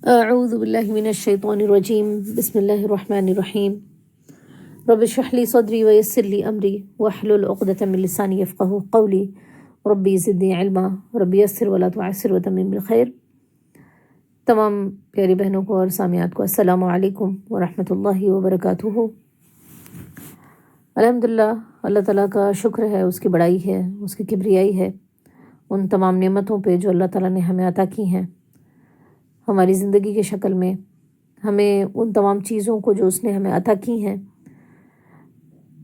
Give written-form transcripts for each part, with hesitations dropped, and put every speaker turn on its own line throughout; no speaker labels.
اعوذ باللہ من الشیطان الرجیم بسم اللہ الرحمن الرحیم رب اشرح لی صدری ویسر لی امری واحلل عقدۃ من لسانی یفقہوا قولی ربی زدنی علما ربی یسر ولا تعسر وتمم بالخیر۔ تمام پیاری بہنوں کو اور سامعات کو السلام علیکم ورحمۃ اللہ وبرکاتہ۔ الحمدللہ، اللہ تعالیٰ کا شکر ہے، اس کی بڑائی ہے، اس کی کبریائی ہے ان تمام نعمتوں پہ جو اللہ تعالیٰ نے ہمیں عطا کی ہیں ہماری زندگی کے شکل میں، ہمیں ان تمام چیزوں کو جو اس نے ہمیں عطا کی ہیں،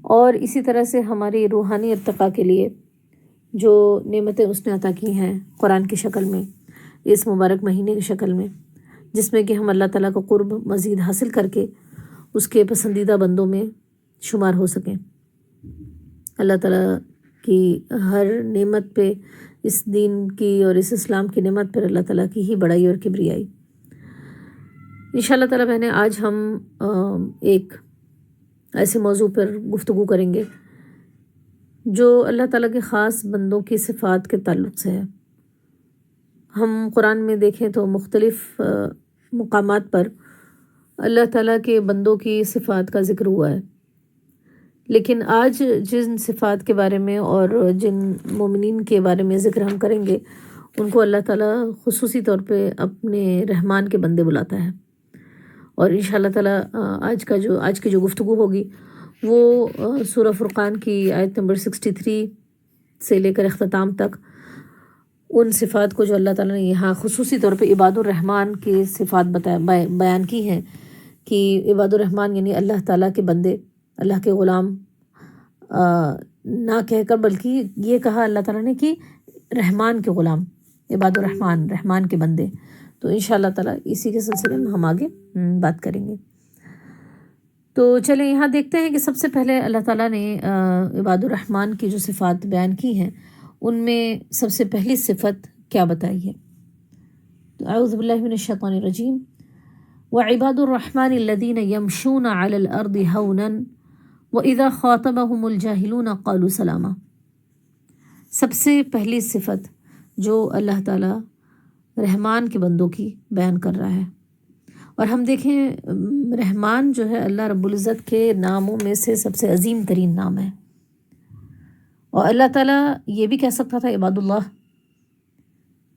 اور اسی طرح سے ہماری روحانی ارتقاء کے لیے جو نعمتیں اس نے عطا کی ہیں قرآن کی شکل میں، اس مبارک مہینے کی شکل میں، جس میں کہ ہم اللہ تعالیٰ کا قرب مزید حاصل کر کے اس کے پسندیدہ بندوں میں شمار ہو سکیں۔ اللہ تعالیٰ کی ہر نعمت پہ، اس دین کی اور اس اسلام کی نعمت پر اللہ تعالیٰ کی ہی بڑائی اور کبریائی۔ انشاءاللہ تعالیٰ بہنیں، آج ہم ایک ایسے موضوع پر گفتگو کریں گے جو اللہ تعالیٰ کے خاص بندوں کی صفات کے تعلق سے ہے۔ ہم قرآن میں دیکھیں تو مختلف مقامات پر اللہ تعالیٰ کے بندوں کی صفات کا ذکر ہوا ہے، لیکن آج جن صفات کے بارے میں اور جن مومنین کے بارے میں ذکر ہم کریں گے ان کو اللہ تعالیٰ خصوصی طور پہ اپنے رحمان کے بندے بلاتا ہے۔ اور انشاءاللہ تعالیٰ آج کی جو گفتگو ہوگی وہ سورہ فرقان کی آیت نمبر 63 سے لے کر اختتام تک ان صفات کو جو اللہ تعالیٰ نے یہاں خصوصی طور پہ عباد الرحمن کی صفات بیان کی ہیں، کہ عباد الرحمن یعنی اللہ تعالیٰ کے بندے، اللہ کے غلام نہ کہہ کر بلکہ یہ کہا اللہ تعالیٰ نے کہ رحمان کے غلام، عباد الرحمن، رحمان کے بندے۔ تو انشاءاللہ تعالیٰ اسی کے سلسلے میں ہم آگے بات کریں گے۔ تو چلیں یہاں دیکھتے ہیں کہ سب سے پہلے اللہ تعالیٰ نے عباد الرحمن کی جو صفات بیان کی ہیں ان میں سب سے پہلی صفت کیا بتائی ہے۔ تو اعوذ باللہ من الشیطان الرجیم وعباد الرحمن الذین یمشون علی الارض ہونا وَإِذَا خَاطَبَهُمُ الْجَاهِلُونَ قَالُوا سَلَامًا۔ سب سے پہلی صفت جو اللہ تعالیٰ رحمان کے بندوں کی بیان کر رہا ہے، اور ہم دیکھیں رحمان جو ہے اللہ رب العزت کے ناموں میں سے سب سے عظیم ترین نام ہے، اور اللہ تعالیٰ یہ بھی کہہ سکتا تھا عباد اللہ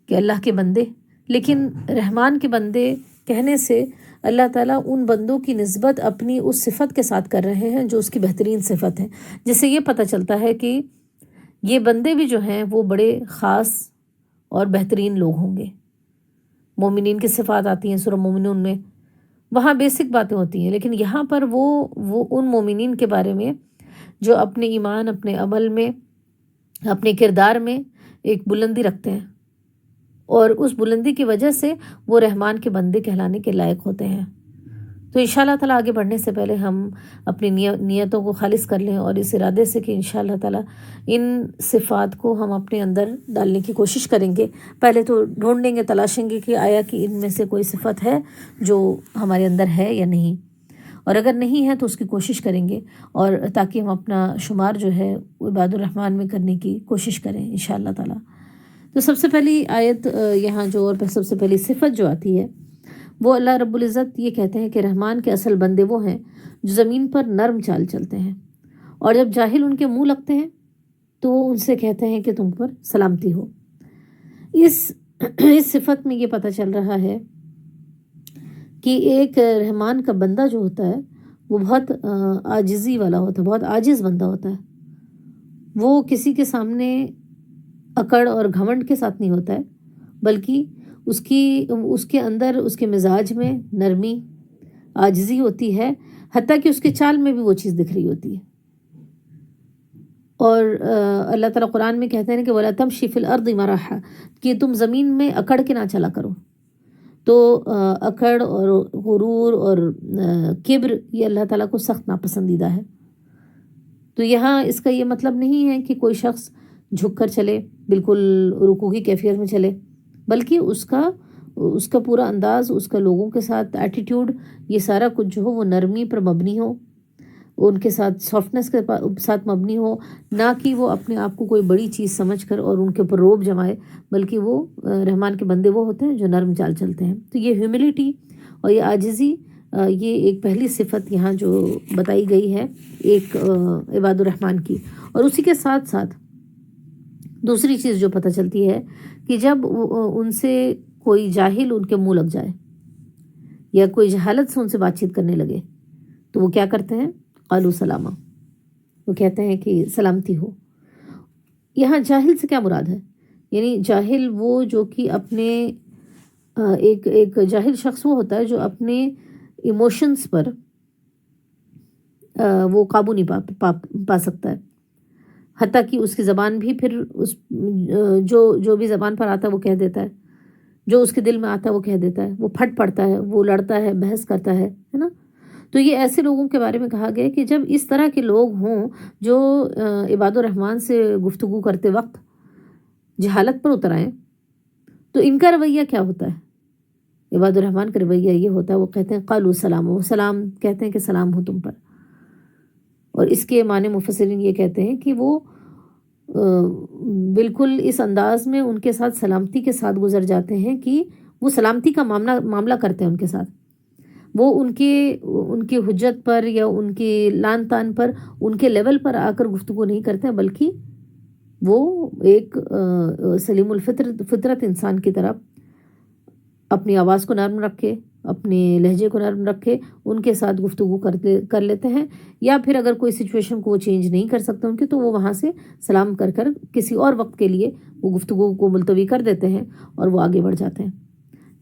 کہ اللہ کے بندے، لیکن رحمان کے بندے کہنے سے اللہ تعالیٰ ان بندوں کی نسبت اپنی اس صفت کے ساتھ کر رہے ہیں جو اس کی بہترین صفت ہے، جس سے یہ پتہ چلتا ہے کہ یہ بندے بھی جو ہیں وہ بڑے خاص اور بہترین لوگ ہوں گے۔ مومنین کی صفات آتی ہیں سورہ مومنون میں، وہاں بیسک باتیں ہوتی ہیں، لیکن یہاں پر وہ ان مومنین کے بارے میں جو اپنے ایمان، اپنے عمل میں، اپنے کردار میں ایک بلندی رکھتے ہیں، اور اس بلندی کی وجہ سے وہ رحمان کے بندے کہلانے کے لائق ہوتے ہیں۔ تو انشاءاللہ تعالیٰ آگے بڑھنے سے پہلے ہم اپنی نیتوں کو خالص کر لیں، اور اس ارادے سے کہ انشاءاللہ تعالیٰ ان صفات کو ہم اپنے اندر ڈالنے کی کوشش کریں گے۔ پہلے تو ڈھونڈیں گے، تلاشیں گے کہ آیا کہ ان میں سے کوئی صفت ہے جو ہمارے اندر ہے یا نہیں، اور اگر نہیں ہے تو اس کی کوشش کریں گے، اور تاکہ ہم اپنا شمار جو ہے عباد الرحمن میں کرنے کی کوشش کریں انشاءاللہ تعالیٰ۔ تو سب سے پہلی آیت یہاں جو، اور سب سے پہلی صفت جو آتی ہے وہ اللہ رب العزت یہ کہتے ہیں کہ رحمان کے اصل بندے وہ ہیں جو زمین پر نرم چال چلتے ہیں، اور جب جاہل ان کے منہ لگتے ہیں تو ان سے کہتے ہیں کہ تم پر سلامتی ہو۔ اس صفت میں یہ پتہ چل رہا ہے کہ ایک رحمان کا بندہ جو ہوتا ہے وہ بہت عاجزی والا ہوتا ہے، بہت عاجز بندہ ہوتا ہے۔ وہ کسی کے سامنے اکڑ اور گھمنڈ کے ساتھ نہیں ہوتا ہے، بلکہ اس کے اندر، اس کے مزاج میں نرمی، عاجزی ہوتی ہے، حتیٰ کہ اس کے چال میں بھی وہ چیز دکھ رہی ہوتی ہے۔ اور اللہ تعالیٰ قرآن میں کہتے ہیں کہ وَلَا تَمْشِ فِي الْأَرْضِ مَرَحًا، کہ تم زمین میں اکڑ کے نہ چلا کرو۔ تو اکڑ اور غرور اور کبر یہ اللہ تعالیٰ کو سخت ناپسندیدہ ہے۔ تو یہاں اس کا یہ مطلب نہیں ہے کہ کوئی شخص جھک کر چلے، بالکل رکوع کی کیفیت میں چلے، بلکہ اس کا پورا انداز، اس کا لوگوں کے ساتھ ایٹیٹیوڈ، یہ سارا کچھ جو ہو وہ نرمی پر مبنی ہو، ان کے ساتھ سافٹنس کے ساتھ مبنی ہو، نہ کہ وہ اپنے آپ کو کوئی بڑی چیز سمجھ کر اور ان کے اوپر روب جمائے، بلکہ وہ رحمان کے بندے وہ ہوتے ہیں جو نرم چال چلتے ہیں۔ تو یہ ہیوملٹی اور یہ عاجزی، یہ ایک پہلی صفت یہاں جو بتائی گئی ہے ایک عباد الرحمن کی۔ اور اسی کے ساتھ ساتھ دوسری چیز جو پتہ چلتی ہے کہ جب ان سے کوئی جاہل ان کے منہ لگ جائے یا کوئی جہالت سے ان سے بات چیت کرنے لگے تو وہ کیا کرتے ہیں؟ قالوا سلاما، وہ کہتے ہیں کہ سلامتی ہو۔ یہاں جاہل سے کیا مراد ہے؟ یعنی جاہل وہ جو کہ اپنے ایک جاہل شخص وہ ہوتا ہے جو اپنے ایموشنز پر وہ قابو نہیں پا سکتا ہے، حتیٰ کہ اس کی زبان بھی پھر اس جو بھی زبان پر آتا ہے وہ کہہ دیتا ہے، جو اس کے دل میں آتا ہے وہ کہہ دیتا ہے، وہ پھٹ پڑتا ہے، وہ لڑتا ہے، بحث کرتا ہے نا۔ تو یہ ایسے لوگوں کے بارے میں کہا گیا کہ جب اس طرح کے لوگ ہوں جو عباد الرحمن سے گفتگو کرتے وقت جہالت پر اتر آئیں تو ان کا رویہ کیا ہوتا ہے؟ عباد الرحمن کا رویہ یہ ہوتا ہے، وہ کہتے ہیں قالوا سلام، وہ سلام کہتے ہیں کہ سلام ہو تم پر۔ اور اس کے معنی مفسرین یہ کہتے ہیں کہ وہ بالکل اس انداز میں ان کے ساتھ سلامتی کے ساتھ گزر جاتے ہیں کہ وہ سلامتی کا معاملہ کرتے ہیں ان کے ساتھ، وہ ان کی حجت پر یا ان کے لان تان پر ان کے لیول پر آ کر گفتگو نہیں کرتے ہیں، بلکہ وہ ایک سلیم فطرت انسان کی طرح اپنی آواز کو نرم رکھے، اپنے لہجے کو نرم رکھے ان کے ساتھ گفتگو کر لیتے ہیں، یا پھر اگر کوئی سچویشن کو وہ چینج نہیں کر سکتے ان کی تو وہ وہاں سے سلام کر کسی اور وقت کے لیے وہ گفتگو کو ملتوی کر دیتے ہیں اور وہ آگے بڑھ جاتے ہیں۔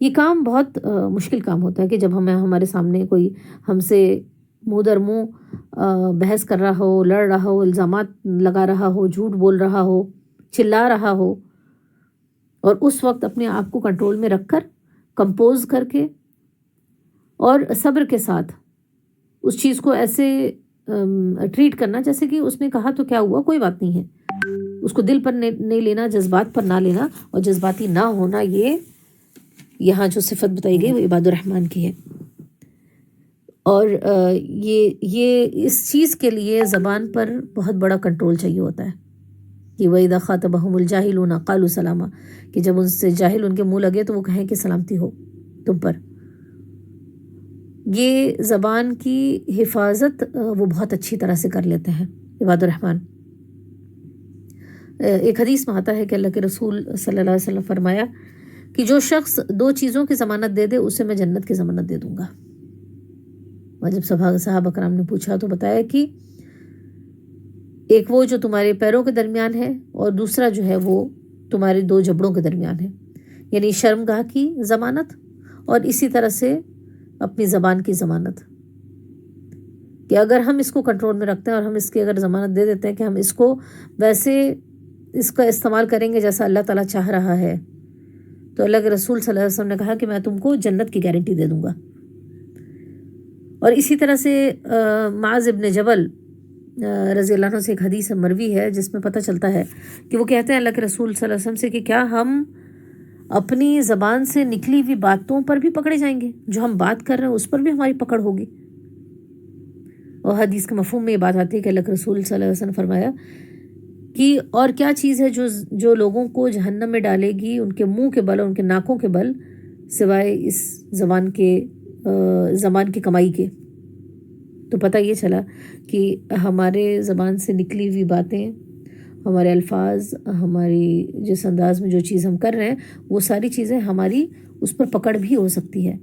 یہ کام بہت مشکل کام ہوتا ہے کہ جب ہمارے سامنے کوئی ہم سے منہ در منہ بحث کر رہا ہو، لڑ رہا ہو، الزامات لگا رہا ہو، جھوٹ بول رہا ہو، چلا رہا ہو، اور اس وقت اپنے آپ کو کنٹرول میں رکھ کر، کمپوز کر کے اور صبر کے ساتھ اس چیز کو ایسے ٹریٹ کرنا جیسے کہ اس نے کہا تو کیا ہوا، کوئی بات نہیں ہے، اس کو دل پر نہیں لینا، جذبات پر نہ لینا اور جذباتی نہ ہونا، یہ یہاں جو صفت بتائی گئی وہ عباد الرحمن کی ہے۔ اور یہ اس چیز کے لیے زبان پر بہت بڑا کنٹرول چاہیے ہوتا ہے کہ وَإِذَا خَاطَبَهُمُ الْجَاهِلُونَ قَالُوا سَلَامًا، کہ جب ان سے جاہل ان کے منہ لگے تو وہ کہیں کہ سلامتی ہو تم پر۔ یہ زبان کی حفاظت وہ بہت اچھی طرح سے کر لیتے ہیں عباد الرحمن۔ ایک حدیث میں آتا ہے کہ اللہ کے رسول صلی اللہ علیہ وسلم فرمایا کہ جو شخص 2 چیزوں کی ضمانت دے دے اسے میں جنت کی ضمانت دے دوں گا۔ اور جب صحابہ کرام نے پوچھا تو بتایا کہ ایک وہ جو تمہارے پیروں کے درمیان ہے اور دوسرا جو ہے وہ تمہارے 2 جبڑوں کے درمیان ہے، یعنی شرمگاہ کی ضمانت اور اسی طرح سے اپنی زبان کی ضمانت، کہ اگر ہم اس کو کنٹرول میں رکھتے ہیں اور ہم اس کی اگر ضمانت دے دیتے ہیں کہ ہم اس کو ویسے اس کا استعمال کریں گے جیسا اللہ تعالیٰ چاہ رہا ہے، تو اللہ کے رسول صلی اللہ علیہ وسلم نے کہا کہ میں تم کو جنت کی گارنٹی دے دوں گا۔ اور اسی طرح سے معاذ ابن جبل رضی اللہ عنہ سے ایک حدیث مروی ہے جس میں پتہ چلتا ہے کہ وہ کہتے ہیں اللہ کے رسول صلی اللہ علیہ وسلم سے کہ کیا ہم اپنی زبان سے نکلی ہوئی باتوں پر بھی پکڑے جائیں گے، جو ہم بات کر رہے ہیں اس پر بھی ہماری پکڑ ہوگی؟ اور حدیث کے مفہوم میں یہ بات آتی ہے کہ اللہ کے رسول صلی اللہ علیہ وسلم فرمایا کہ اور کیا چیز ہے جو لوگوں کو جہنم میں ڈالے گی ان کے منہ کے بل اور ان کے ناکوں کے بل، سوائے اس زبان کی کمائی کے۔ تو پتہ یہ چلا کہ ہمارے زبان سے نکلی ہوئی باتیں، ہمارے الفاظ، ہماری جس انداز میں جو چیز ہم کر رہے ہیں وہ ساری چیزیں ہماری اس پر پکڑ بھی ہو سکتی ہے۔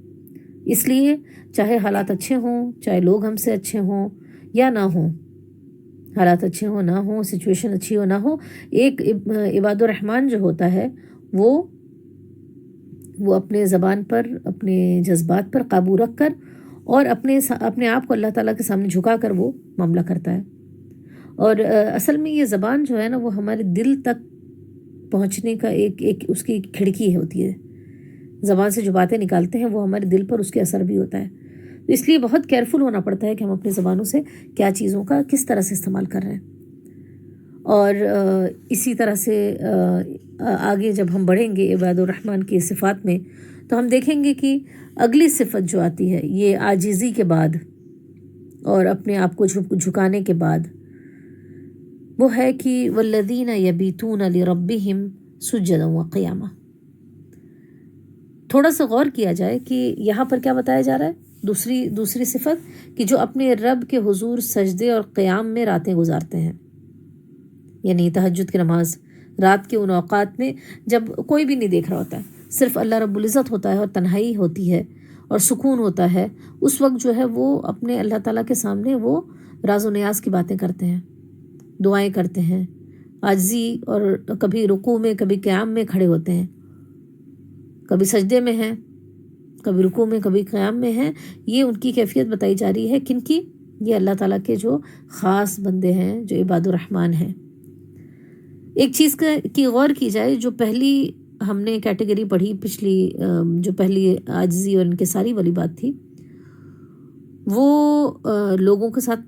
اس لیے چاہے حالات اچھے ہوں، چاہے لوگ ہم سے اچھے ہوں یا نہ ہوں، حالات اچھے ہوں نہ ہوں، سچویشن اچھی ہو نہ ہو، ایک عباد الرحمن جو ہوتا ہے وہ اپنے زبان پر، اپنے جذبات پر قابو رکھ کر اور اپنے آپ کو اللہ تعالیٰ کے سامنے جھکا کر وہ معاملہ کرتا ہے۔ اور اصل میں یہ زبان جو ہے نا وہ ہمارے دل تک پہنچنے کا ایک اس کی کھڑکی ہوتی ہے۔ زبان سے جو باتیں نکالتے ہیں وہ ہمارے دل پر اس کے اثر بھی ہوتا ہے، تو اس لیے بہت کیئرفل ہونا پڑتا ہے کہ ہم اپنی زبانوں سے کیا چیزوں کا کس طرح سے استعمال کر رہے ہیں۔ اور اسی طرح سے آگے جب ہم بڑھیں گے عباد الرحمن کی صفات میں تو ہم دیکھیں گے کہ اگلی صفت جو آتی ہے یہ عاجزی کے بعد اور اپنے آپ کو جھکانے کے بعد وہ ہے کہ والذین یبیتون لربہم سجدا وقیاما۔ تھوڑا سا غور کیا جائے کہ یہاں پر کیا بتایا جا رہا ہے، دوسری صفت کہ جو اپنے رب کے حضور سجدے اور قیام میں راتیں گزارتے ہیں، یعنی تہجد کی نماز رات کے ان اوقات میں جب کوئی بھی نہیں دیکھ رہا ہوتا ہے، صرف اللہ رب العزت ہوتا ہے اور تنہائی ہوتی ہے اور سکون ہوتا ہے، اس وقت جو ہے وہ اپنے اللہ تعالیٰ کے سامنے وہ راز و نیاز کی باتیں کرتے ہیں، دعائیں کرتے ہیں، عاجزی اور کبھی رکوع میں کبھی قیام میں کھڑے ہوتے ہیں، کبھی سجدے میں ہیں، کبھی رکوع میں کبھی قیام میں ہیں۔ یہ ان کی کیفیت بتائی جا رہی ہے، کن کی؟ یہ اللہ تعالیٰ کے جو خاص بندے ہیں، جو عباد الرحمن ہیں۔ ایک چیز کی غور کی جائے، جو پہلی ہم نے کیٹیگری پڑھی پچھلی، جو پہلی عاجزی اور انکساری والی بات تھی، وہ لوگوں کے ساتھ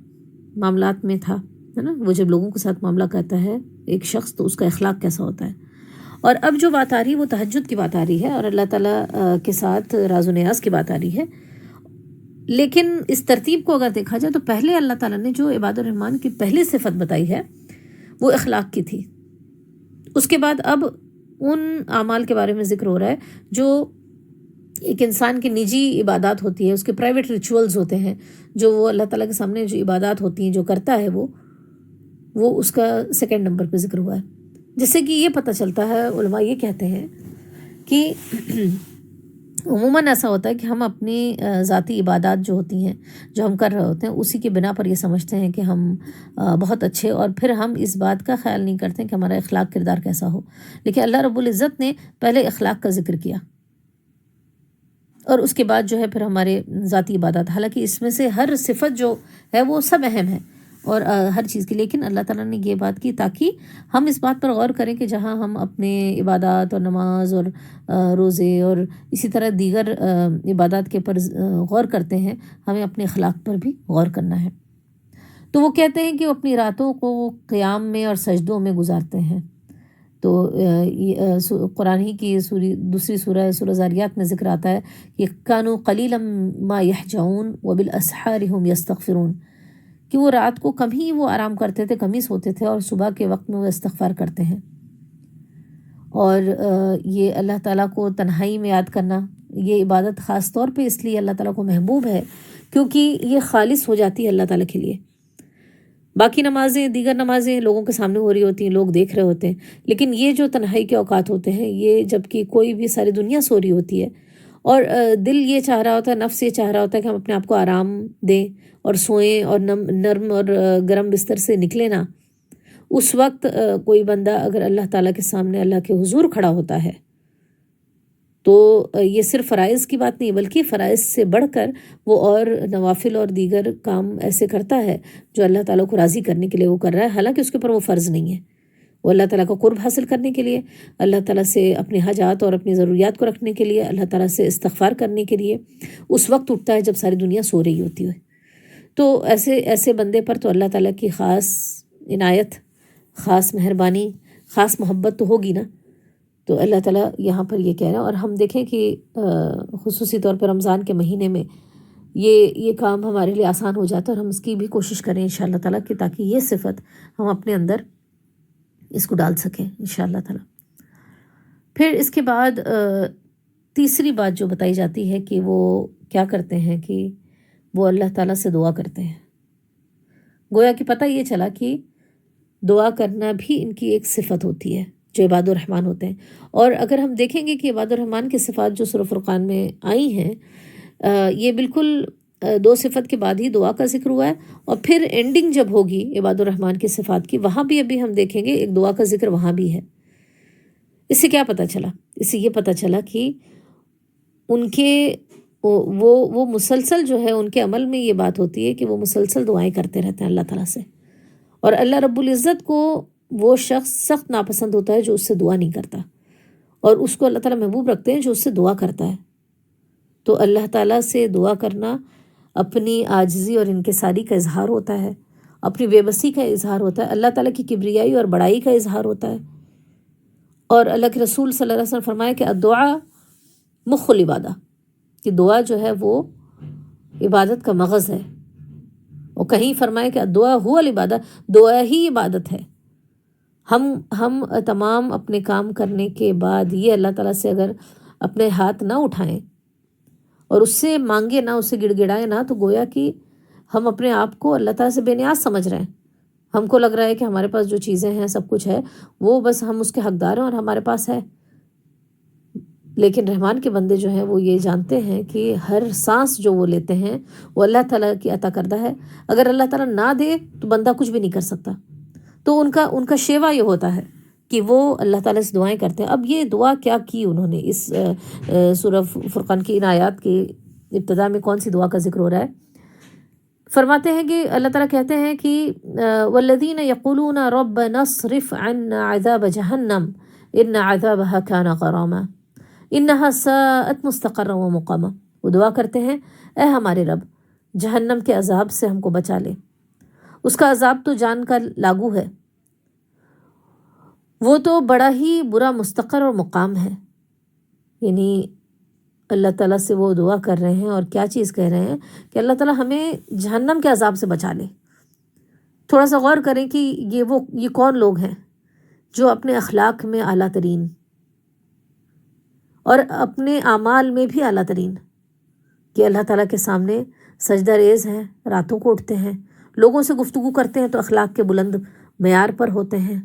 معاملات میں تھا، ہے نا؟ وہ جب لوگوں کے ساتھ معاملہ کرتا ہے ایک شخص تو اس کا اخلاق کیسا ہوتا ہے۔ اور اب جو بات آ رہی ہے وہ تہجد کی بات آ رہی ہے اور اللہ تعالیٰ کے ساتھ راز و نیاز کی بات آ رہی ہے۔ لیکن اس ترتیب کو اگر دیکھا جائے تو پہلے اللہ تعالیٰ نے جو عباد الرحمن کی پہلی صفت بتائی ہے وہ اخلاق کی تھی۔ اس کے بعد اب ان اعمال کے بارے میں ذکر ہو رہا ہے جو ایک انسان کی نجی عبادات ہوتی ہے، اس کے پرائیویٹ ریچولز ہوتے ہیں، جو وہ اللہ تعالیٰ کے سامنے جو عبادات ہوتی ہیں جو کرتا ہے وہ اس کا سیکنڈ نمبر پہ ذکر ہوا ہے۔ جس سے کہ یہ پتہ چلتا ہے، علماء یہ کہتے ہیں کہ عموماً ایسا ہوتا ہے کہ ہم اپنی ذاتی عبادات جو ہوتی ہیں جو ہم کر رہے ہوتے ہیں اسی کے بنا پر یہ سمجھتے ہیں کہ ہم بہت اچھے، اور پھر ہم اس بات کا خیال نہیں کرتے کہ ہمارا اخلاق کردار کیسا ہو۔ لیکن اللہ رب العزت نے پہلے اخلاق کا ذکر کیا اور اس کے بعد جو ہے پھر ہمارے ذاتی عبادات، حالانکہ اس میں سے ہر صفت جو ہے وہ سب اہم ہے اور ہر چیز کی، لیکن اللہ تعالیٰ نے یہ بات کی تاکہ ہم اس بات پر غور کریں کہ جہاں ہم اپنے عبادات اور نماز اور روزے اور اسی طرح دیگر عبادات کے پر غور کرتے ہیں، ہمیں اپنے اخلاق پر بھی غور کرنا ہے۔ تو وہ کہتے ہیں کہ وہ اپنی راتوں کو قیام میں اور سجدوں میں گزارتے ہیں۔ تو قرآن ہی کی دوسری سورہ ذاریات میں ذکر آتا ہے کہ کانوا قلیلا ما یہجعون وبالاسحار هم یستغفرون، کہ وہ رات کو کم ہی وہ آرام کرتے تھے، کم ہی سوتے تھے، اور صبح کے وقت میں وہ استغفار کرتے ہیں۔ اور یہ اللہ تعالیٰ کو تنہائی میں یاد کرنا، یہ عبادت خاص طور پہ اس لیے اللہ تعالیٰ کو محبوب ہے کیونکہ یہ خالص ہو جاتی ہے اللہ تعالیٰ کے لیے۔ باقی نمازیں، دیگر نمازیں لوگوں کے سامنے ہو رہی ہوتی ہیں، لوگ دیکھ رہے ہوتے ہیں، لیکن یہ جو تنہائی کے اوقات ہوتے ہیں، یہ جب کہ کوئی بھی ساری دنیا سو رہی ہوتی ہے اور دل یہ چاہ رہا ہوتا ہے، نفس یہ چاہ رہا ہوتا ہے کہ ہم اپنے آپ کو آرام دیں اور سوئیں اور نرم اور گرم بستر سے نکلیں نا، اس وقت کوئی بندہ اگر اللہ تعالیٰ کے سامنے اللہ کے حضور کھڑا ہوتا ہے تو یہ صرف فرائض کی بات نہیں بلکہ فرائض سے بڑھ کر وہ اور نوافل اور دیگر کام ایسے کرتا ہے جو اللہ تعالیٰ کو راضی کرنے کے لیے وہ کر رہا ہے، حالانکہ اس کے اوپر وہ فرض نہیں ہے، وہ اللہ تعالیٰ کا قرب حاصل کرنے کے لیے، اللہ تعالیٰ سے اپنے حاجات اور اپنی ضروریات کو رکھنے کے لیے، اللہ تعالیٰ سے استغفار کرنے کے لیے اس وقت اٹھتا ہے جب ساری دنیا سو رہی ہوتی ہے۔ تو ایسے بندے پر تو اللہ تعالیٰ کی خاص عنایت، خاص مہربانی، خاص محبت تو ہوگی نا۔ تو اللہ تعالیٰ یہاں پر یہ کہہ رہا ہے، اور ہم دیکھیں کہ خصوصی طور پر رمضان کے مہینے میں یہ کام ہمارے لیے آسان ہو جاتا ہے، اور ہم اس کی بھی کوشش کریں انشاءاللہ تعالیٰ کہ تاکہ یہ صفت ہم اپنے اندر اس کو ڈال سکیں انشاءاللہ تعالیٰ۔ پھر اس کے بعد تیسری بات جو بتائی جاتی ہے کہ وہ کیا کرتے ہیں کہ وہ اللہ تعالیٰ سے دعا کرتے ہیں۔ گویا کہ پتہ یہ چلا کہ دعا کرنا بھی ان کی ایک صفت ہوتی ہے جو عباد الرحمن ہوتے ہیں۔ اور اگر ہم دیکھیں گے کہ عباد الرحمن کی صفات جو سورہ فرقان میں آئی ہیں، یہ بالکل دو صفت کے بعد ہی دعا کا ذکر ہوا ہے، اور پھر اینڈنگ جب ہوگی عباد الرحمن کی صفات کی، وہاں بھی ابھی ہم دیکھیں گے ایک دعا کا ذکر وہاں بھی ہے۔ اس سے کیا پتہ چلا؟ اس سے یہ پتہ چلا کہ ان کے وہ مسلسل جو ہے ان کے عمل میں یہ بات ہوتی ہے کہ وہ مسلسل دعائیں کرتے رہتے ہیں اللہ تعالیٰ سے، اور اللہ رب العزت کو وہ شخص سخت ناپسند ہوتا ہے جو اس سے دعا نہیں کرتا، اور اس کو اللہ تعالیٰ محبوب رکھتے ہیں جو اس سے دعا کرتا ہے۔ تو اللہ تعالیٰ سے دعا کرنا اپنی عاجزی اور انکساری کا اظہار ہوتا ہے، اپنی بے بسی کا اظہار ہوتا ہے، اللہ تعالیٰ کی کبریائی اور بڑائی کا اظہار ہوتا ہے۔ اور اللہ کے رسول صلی اللہ علیہ وسلم فرمایا کہ الدعاء مخ العبادہ، کہ دعا جو ہے وہ عبادت کا مغز ہے۔ اور کہیں فرمائے کہ دعا ہوا العبادہ، دعا ہی عبادت ہے۔ ہم تمام اپنے کام کرنے کے بعد یہ اللہ تعالیٰ سے اگر اپنے ہاتھ نہ اٹھائیں اور اس سے مانگے نہ، اس سے گڑ گڑائیں نہ، تو گویا کہ ہم اپنے آپ کو اللہ تعالیٰ سے بے نیاز سمجھ رہے ہیں۔ ہم کو لگ رہا ہے کہ ہمارے پاس جو چیزیں ہیں، سب کچھ ہے، وہ بس ہم اس کے حقدار ہیں اور ہمارے پاس ہے۔ لیکن رحمان کے بندے جو ہیں وہ یہ جانتے ہیں کہ ہر سانس جو وہ لیتے ہیں وہ اللہ تعالیٰ کی عطا کردہ ہے۔ اگر اللہ تعالیٰ نہ دے تو بندہ کچھ بھی نہیں کر سکتا۔ تو ان کا شیوا یہ ہوتا ہے کہ وہ اللہ تعالیٰ سے دعائیں کرتے ہیں۔ اب یہ دعا کیا کی انہوں نے، اس سورہ فرقان کی ان آیات کی ابتدا میں کون سی دعا کا ذکر ہو رہا ہے؟ فرماتے ہیں کہ اللہ تعالیٰ کہتے ہیں کہ والذین یقولون ربنا اصرف عنا عذاب جہنم ان عذابها کان غراما انہا ساءت مستقرا ومقاما۔ وہ دعا کرتے ہیں اے ہمارے رب جہنم کے عذاب سے ہم کو بچا لے، اس کا عذاب تو جان کا لاگو ہے، وہ تو بڑا ہی برا مستقر اور مقام ہے۔ یعنی اللہ تعالیٰ سے وہ دعا کر رہے ہیں اور کیا چیز کہہ رہے ہیں کہ اللہ تعالیٰ ہمیں جہنم کے عذاب سے بچا لے۔ تھوڑا سا غور کریں کہ یہ کون لوگ ہیں جو اپنے اخلاق میں اعلیٰ ترین اور اپنے اعمال میں بھی اعلیٰ ترین، کہ اللہ تعالیٰ کے سامنے سجدہ ریز ہیں، راتوں کو اٹھتے ہیں، لوگوں سے گفتگو کرتے ہیں تو اخلاق کے بلند معیار پر ہوتے ہیں،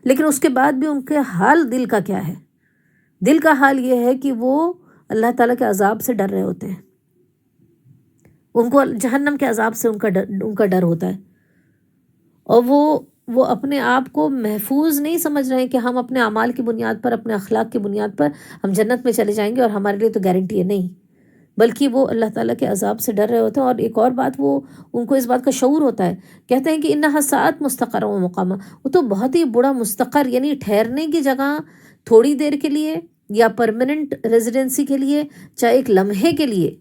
لیکن اس کے بعد بھی ان کے حال دل کا کیا ہے؟ دل کا حال یہ ہے کہ وہ اللہ تعالیٰ کے عذاب سے ڈر رہے ہوتے ہیں، ان کو جہنم کے عذاب سے ان کا ڈر ہوتا ہے، اور وہ اپنے آپ کو محفوظ نہیں سمجھ رہے ہیں کہ ہم اپنے اعمال کی بنیاد پر، اپنے اخلاق کی بنیاد پر ہم جنت میں چلے جائیں گے اور ہمارے لیے تو گارنٹی ہے نہیں، بلکہ وہ اللہ تعالیٰ کے عذاب سے ڈر رہے ہوتے ہیں۔ اور ایک اور بات، وہ ان کو اس بات کا شعور ہوتا ہے، کہتے ہیں کہ انہا ساءت مستقرا و مقاما، وہ تو بہت ہی بڑا مستقر یعنی ٹھہرنے کی جگہ تھوڑی دیر کے لیے یا پرماننٹ ریزیڈنسی کے لیے، چاہے ایک لمحے کے لیے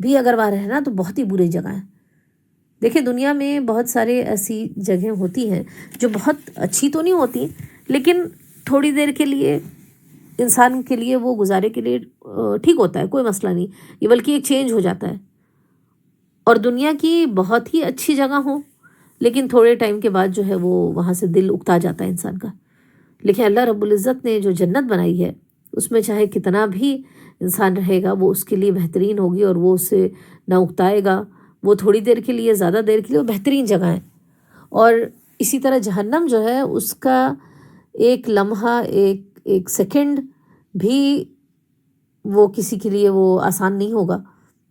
بھی اگر وہاں رہنا تو بہت ہی بری جگہ ہے۔ دیکھیں دنیا میں بہت سارے ایسی جگہیں ہوتی ہیں جو بہت اچھی تو نہیں ہوتی، لیکن تھوڑی دیر کے لیے انسان کے لیے وہ گزارے کے لیے ٹھیک ہوتا ہے، کوئی مسئلہ نہیں، یہ بلکہ ایک چینج ہو جاتا ہے۔ اور دنیا کی بہت ہی اچھی جگہ ہو لیکن تھوڑے ٹائم کے بعد جو ہے وہ وہاں سے دل اکتا جاتا ہے انسان کا۔ لیکن اللہ رب العزت نے جو جنت بنائی ہے اس میں چاہے کتنا بھی انسان رہے گا وہ اس کے لیے بہترین ہوگی، اور وہ اسے نہ اکتائے گا، وہ تھوڑی دیر کے لیے، زیادہ دیر کے لیے وہ بہترین جگہ ہے۔ اور اسی طرح جہنم جو ہے اس کا ایک لمحہ، ایک سیکنڈ بھی وہ کسی کے لیے وہ آسان نہیں ہوگا،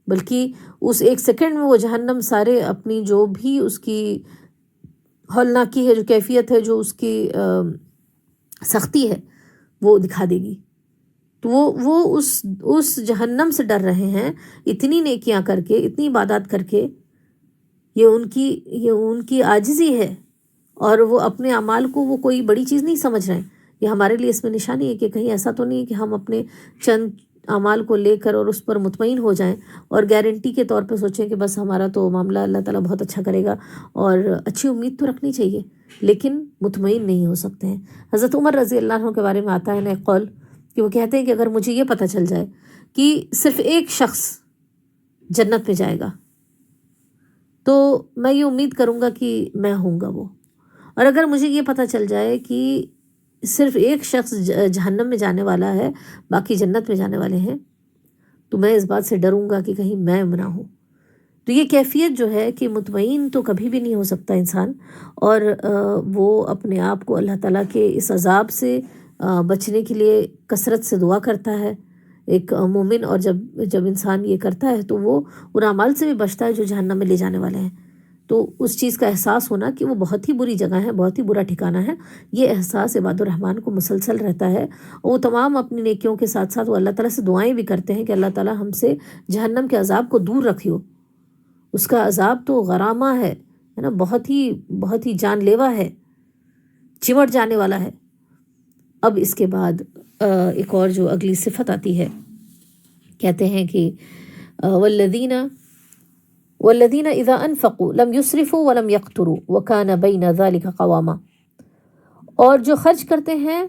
بلکہ اس ایک سیکنڈ میں وہ جہنم سارے اپنی جو بھی اس کی ہولناکی ہے، جو کیفیت ہے، جو اس کی سختی ہے، وہ دکھا دے گی۔ تو وہ اس جہنم سے ڈر رہے ہیں، اتنی نیکیاں کر کے، اتنی عبادات کر کے، یہ ان کی عاجزی ہے، اور وہ اپنے اعمال کو وہ کوئی بڑی چیز نہیں سمجھ رہے ہیں۔ یہ ہمارے لیے اس میں نشانی ہے کہ کہیں ایسا تو نہیں ہے کہ ہم اپنے چند اعمال کو لے کر اور اس پر مطمئن ہو جائیں اور گارنٹی کے طور پہ سوچیں کہ بس ہمارا تو معاملہ اللہ تعالیٰ بہت اچھا کرے گا، اور اچھی امید تو رکھنی چاہیے لیکن مطمئن نہیں ہو سکتے ہیں۔ حضرت عمر رضی اللہ عنہ کے بارے میں آتا ہے نا ایک قول کہ وہ کہتے ہیں کہ اگر مجھے یہ پتہ چل جائے کہ صرف ایک شخص جنت میں جائے گا تو میں یہ امید کروں گا کہ میں ہوں گا وہ، اور اگر مجھے یہ پتہ چل جائے کہ صرف ایک شخص جہنم میں جانے والا ہے، باقی جنت میں جانے والے ہیں، تو میں اس بات سے ڈروں گا کہ کہیں میں نہ ہوں۔ تو یہ کیفیت جو ہے کہ مطمئن تو کبھی بھی نہیں ہو سکتا انسان، اور وہ اپنے آپ کو اللہ تعالیٰ کے اس عذاب سے بچنے کے لیے کثرت سے دعا کرتا ہے ایک مومن، اور جب انسان یہ کرتا ہے تو وہ ان اعمال سے بھی بچتا ہے جو جہنم میں لے جانے والے ہیں۔ تو اس چیز کا احساس ہونا کہ وہ بہت ہی بری جگہ ہے، بہت ہی برا ٹھکانہ ہے، یہ احساس عباد الرحمن کو مسلسل رہتا ہے، اور وہ تمام اپنی نیکیوں کے ساتھ ساتھ وہ اللہ تعالیٰ سے دعائیں بھی کرتے ہیں کہ اللہ تعالیٰ ہم سے جہنم کے عذاب کو دور رکھیو، اس کا عذاب تو غرامہ ہے نا، بہت ہی جان لیوا ہے، چمٹ جانے والا ہے۔ اب اس کے بعد ایک اور جو اگلی صفت آتی ہے، کہتے ہیں کہ والذین اذا انفقوا لم یسرفوا ولم یقتروا وکان بین ذلک قواما، اور جو خرچ کرتے ہیں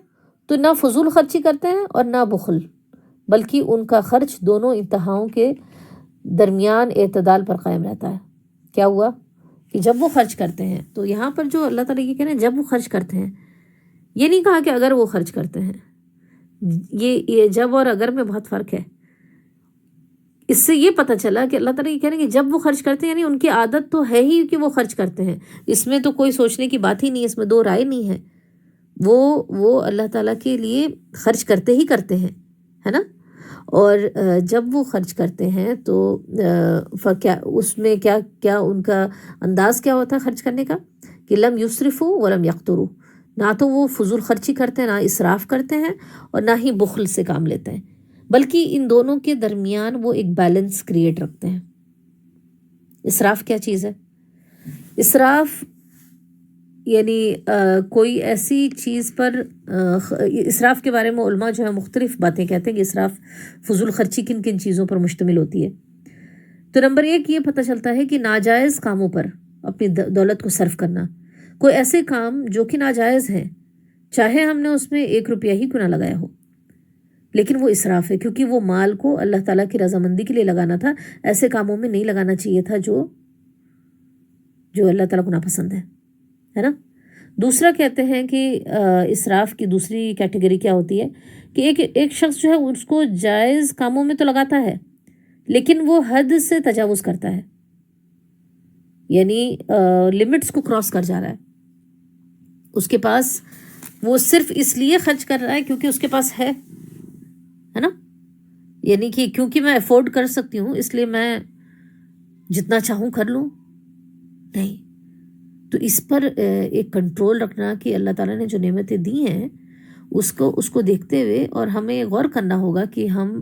تو نہ فضول خرچی کرتے ہیں اور نہ بخل، بلکہ ان کا خرچ دونوں انتہاؤں کے درمیان اعتدال پر قائم رہتا ہے۔ کیا ہوا کہ جب وہ خرچ کرتے ہیں، تو یہاں پر جو اللہ تعالیٰ یہ کہہ رہے ہیں جب وہ خرچ کرتے ہیں، یہ نہیں کہا کہ اگر وہ خرچ کرتے ہیں. یہ جب اور اگر میں بہت فرق ہے. اس سے یہ پتہ چلا کہ اللہ تعالیٰ یہ کہہ رہے ہیں کہ جب وہ خرچ کرتے ہیں، یعنی ان کی عادت تو ہے ہی کہ وہ خرچ کرتے ہیں، اس میں تو کوئی سوچنے کی بات ہی نہیں ہے، اس میں دو رائے نہیں ہے. وہ اللہ تعالیٰ کے لیے خرچ کرتے ہی کرتے ہیں، ہے نا. اور جب وہ خرچ کرتے ہیں تو کیا اس میں کیا ان کا انداز کیا ہوتا ہے خرچ کرنے کا، کہ لم یسرفوا ولم یقتروا، نہ تو وہ فضول خرچی کرتے ہیں، نہ اسراف کرتے ہیں، اور نہ ہی بخل سے کام لیتے ہیں، بلکہ ان دونوں کے درمیان وہ ایک بیلنس کریٹ رکھتے ہیں. اسراف کیا چیز ہے؟ اسراف یعنی کوئی ایسی چیز پر اسراف کے بارے میں علماء جو ہے مختلف باتیں کہتے ہیں کہ اسراف فضول خرچی کن کن چیزوں پر مشتمل ہوتی ہے. تو نمبر 1 یہ پتہ چلتا ہے کہ ناجائز کاموں پر اپنی دولت کو صرف کرنا. کوئی ایسے کام جو کہ ناجائز ہیں، چاہے ہم نے اس میں 1 روپیہ ہی کیوں نہ لگایا ہو، لیکن وہ اسراف ہے، کیونکہ وہ مال کو اللہ تعالیٰ کی رضامندی کے لیے لگانا تھا. ایسے کاموں میں نہیں لگانا چاہیے تھا جو اللہ تعالیٰ کو ناپسند ہے نا. دوسرا کہتے ہیں کہ اسراف کی دوسری کیٹیگری کیا ہوتی ہے کہ ایک شخص جو ہے اس کو جائز کاموں میں تو لگاتا ہے، لیکن وہ حد سے تجاوز کرتا ہے، یعنی لمٹس کو کراس کر جا رہا ہے. اس کے پاس وہ صرف اس لیے خرچ کر رہا ہے کیونکہ اس کے پاس ہے نا، یعنی کہ کیونکہ میں افورڈ کر سکتی ہوں اس لیے میں جتنا چاہوں کر لوں. نہیں، تو اس پر ایک کنٹرول رکھنا کہ اللہ تعالیٰ نے جو نعمتیں دی ہیں اس کو دیکھتے ہوئے، اور ہمیں غور کرنا ہوگا کہ ہم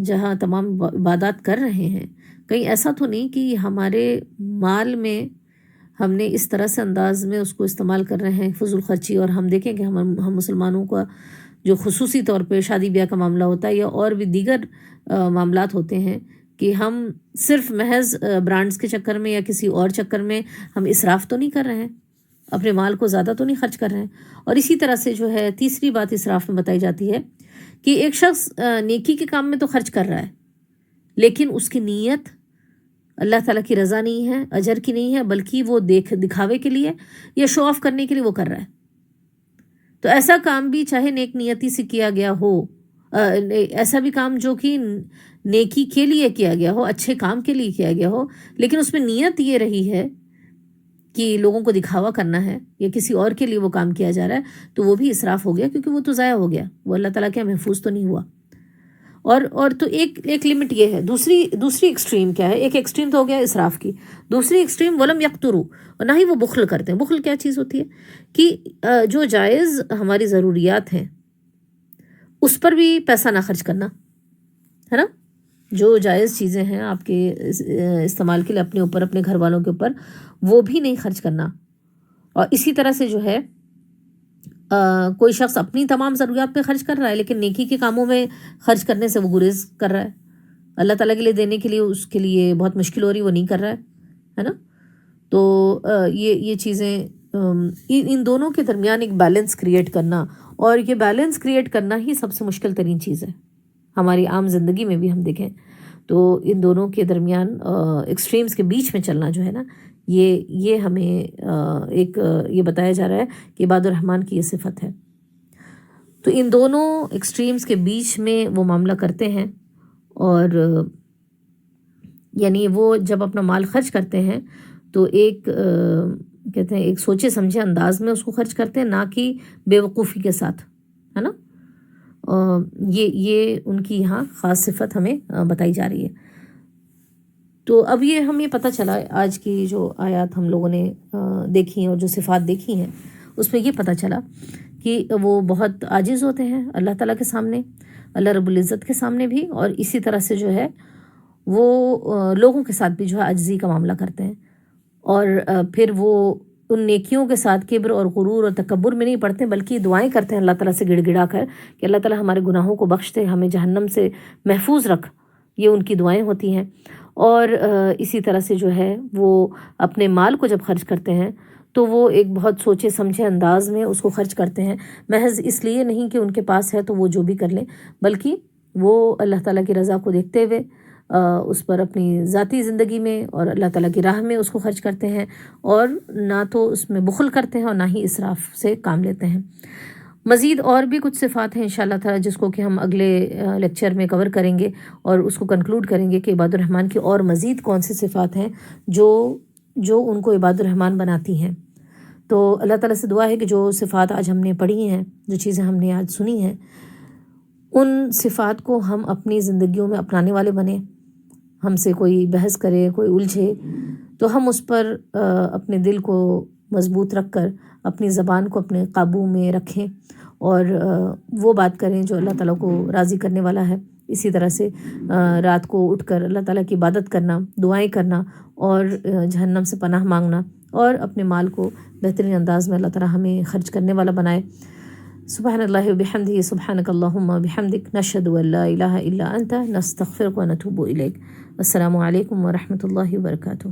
جہاں تمام عبادات کر رہے ہیں کہیں ایسا تو نہیں کہ ہمارے مال میں ہم نے اس طرح سے انداز میں اس کو استعمال کر رہے ہیں فضول خرچی. اور ہم دیکھیں کہ ہم مسلمانوں کا جو خصوصی طور پہ شادی بیاہ کا معاملہ ہوتا ہے یا اور بھی دیگر معاملات ہوتے ہیں کہ ہم صرف محض برانڈز کے چکر میں یا کسی اور چکر میں ہم اسراف تو نہیں کر رہے ہیں، اپنے مال کو زیادہ تو نہیں خرچ کر رہے ہیں. اور اسی طرح سے جو ہے تیسری بات اسراف میں بتائی جاتی ہے کہ ایک شخص نیکی کے کام میں تو خرچ کر رہا ہے، لیکن اس کی نیت اللہ تعالیٰ کی رضا نہیں ہے، اجر کی نہیں ہے، بلکہ وہ دکھاوے کے لیے یا شو آف کرنے کے لیے وہ کر رہا ہے. تو ایسا کام بھی چاہے نیک نیتی سے کیا گیا ہو، ایسا بھی کام جو کہ نیکی کے لیے کیا گیا ہو، اچھے کام کے لیے کیا گیا ہو، لیکن اس میں نیت یہ رہی ہے کہ لوگوں کو دکھاوا کرنا ہے یا کسی اور کے لیے وہ کام کیا جا رہا ہے، تو وہ بھی اسراف ہو گیا، کیونکہ وہ تو ضائع ہو گیا، وہ اللہ تعالیٰ کے محفوظ تو نہیں ہوا. اور تو ایک لمٹ یہ ہے. دوسری ایکسٹریم کیا ہے؟ ایک ایکسٹریم تو ہو گیا اسراف کی، دوسری ایکسٹریم ولم یقتروا، اور نہ ہی وہ بخل کرتے ہیں. بخل کیا چیز ہوتی ہے کہ جو جائز ہماری ضروریات ہیں اس پر بھی پیسہ نہ خرچ کرنا، ہے نا. جو جائز چیزیں ہیں آپ کے استعمال کے لیے اپنے اوپر، اپنے گھر والوں کے اوپر، وہ بھی نہیں خرچ کرنا. اور اسی طرح سے جو ہے کوئی شخص اپنی تمام ضروریات پہ خرچ کر رہا ہے، لیکن نیکی کے کاموں میں خرچ کرنے سے وہ گریز کر رہا ہے، اللہ تعالیٰ کے لیے دینے کے لیے اس کے لیے بہت مشکل ہو رہی، وہ نہیں کر رہا ہے نا. تو یہ چیزیں ان دونوں کے درمیان ایک بیلنس کریٹ کرنا، اور یہ بیلنس کریٹ کرنا ہی سب سے مشکل ترین چیز ہے ہماری عام زندگی میں بھی. ہم دیکھیں تو ان دونوں کے درمیان ایکسٹریمز کے بیچ میں چلنا جو ہے نا، یہ ہمیں ایک یہ بتایا جا رہا ہے کہ عباد الرحمن کی یہ صفت ہے. تو ان دونوں ایکسٹریمز کے بیچ میں وہ معاملہ کرتے ہیں، اور یعنی وہ جب اپنا مال خرچ کرتے ہیں تو ایک کہتے ہیں ایک سوچے سمجھے انداز میں اس کو خرچ کرتے ہیں، نہ کہ بے وقوفی کے ساتھ، ہے نا. یہ ان کی یہاں خاص صفت ہمیں بتائی جا رہی ہے. تو اب ہمیں پتہ چلا آج کی جو آیات ہم لوگوں نے دیکھی ہیں اور جو صفات دیکھی ہیں، اس میں یہ پتہ چلا کہ وہ بہت عاجز ہوتے ہیں اللہ تعالیٰ کے سامنے، اللہ رب العزت کے سامنے بھی، اور اسی طرح سے جو ہے وہ لوگوں کے ساتھ بھی جو ہے عاجزی کا معاملہ کرتے ہیں. اور پھر وہ ان نیکیوں کے ساتھ کبر اور غرور اور تکبر میں نہیں پڑتے، بلکہ دعائیں کرتے ہیں اللہ تعالیٰ سے گڑ گڑا کر کہ اللہ تعالیٰ ہمارے گناہوں کو بخش دے، ہمیں جہنم سے محفوظ رکھ. یہ ان کی دعائیں ہوتی ہیں. اور اسی طرح سے جو ہے وہ اپنے مال کو جب خرچ کرتے ہیں تو وہ ایک بہت سوچے سمجھے انداز میں اس کو خرچ کرتے ہیں، محض اس لیے نہیں کہ ان کے پاس ہے تو وہ جو بھی کر لیں، بلکہ وہ اللہ تعالیٰ کی رضا کو دیکھتے ہوئے، اس پر اپنی ذاتی زندگی میں اور اللہ تعالیٰ کی راہ میں اس کو خرچ کرتے ہیں، اور نہ تو اس میں بخل کرتے ہیں اور نہ ہی اسراف سے کام لیتے ہیں۔ مزید اور بھی کچھ صفات ہیں انشاءاللہ تعالیٰ جس کو کہ ہم اگلے لیکچر میں کور کریں گے اور اس کو کنکلوڈ کریں گے کہ عباد الرحمن کی اور مزید کون سی صفات ہیں جو ان کو عباد الرحمن بناتی ہیں۔ تو اللہ تعالیٰ سے دعا ہے کہ جو صفات آج ہم نے پڑھی ہیں، جو چیزیں ہم نے آج سنی ہیں، ان صفات کو ہم اپنی زندگیوں میں اپنانے والے بنیں۔ ہم سے کوئی بحث کرے، کوئی الجھے، تو ہم اس پر اپنے دل کو مضبوط رکھ کر اپنی زبان کو اپنے قابو میں رکھیں اور وہ بات کریں جو اللہ تعالیٰ کو راضی کرنے والا ہے۔ اسی طرح سے رات کو اٹھ کر اللہ تعالیٰ کی عبادت کرنا، دعائیں کرنا اور جہنم سے پناہ مانگنا، اور اپنے مال کو بہترین انداز میں اللہ تعالیٰ ہمیں خرچ کرنے والا بنائے۔ سبحان اللہ وبحمدہ، سبحانک اللہم وبحمدک، نشہد ان لا الہ الا انت، نستغفرک ونتوب الیک۔ السلام علیکم ورحمۃ اللہ وبرکاتہ۔